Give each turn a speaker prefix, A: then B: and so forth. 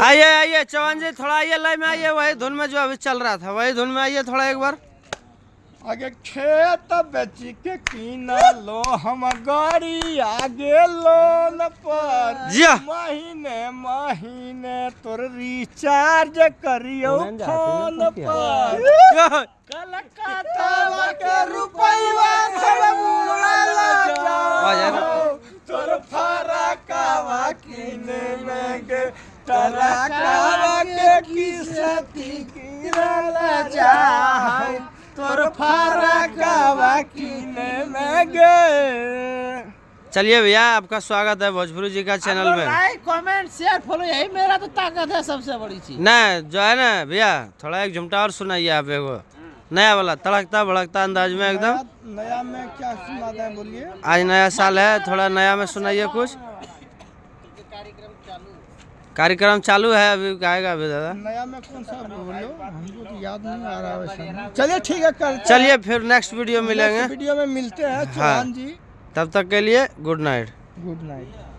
A: आइए आइए चौहान जी, थोड़ा आइए लाइन में आइए, वही धुन में जो अभी चल रहा था वही धुन में आइए थोड़ा एक बार।
B: आगे खेत बेच के कीना लो हम गाड़ी आगे लोन पर
A: जिया।
B: महीने महीने तोर रिचार्ज करियो फोन पर कलकत्ता के रुपया सब उड़ा तोर फरकावा किने में के टरकावा के किसती किरला जाए तोर फरकावा किने में गे।
A: चलिए भैया, आपका स्वागत है भोजपुरी जी का चैनल में।
C: लाइक कमेंट शेयर फॉलो, यही मेरा तो ताकत है सबसे बड़ी चीज।
A: नहीं जो है ना भैया, थोड़ा एक झुमटा और सुनाइए आप, एगो नया वाला तड़कता भड़कता अंदाज में एकदम।
B: नया में क्या सुनाते हैं बोलिए?
A: आज नया साल है, थोड़ा नया में सुनाइए कुछ। कार्यक्रम चालू है अभी, गाएगा अभी दादा।
B: नया में कौन सा बोलो, हमको तो याद नहीं आ रहा वैसा। चलिए ठीक है, कर
A: चलिए फिर नेक्स्ट वीडियो मिलेंगे।
B: वीडियो में मिलते हैं चौहान जी।
A: तब तक के लिए गुड नाइट।
B: Good night.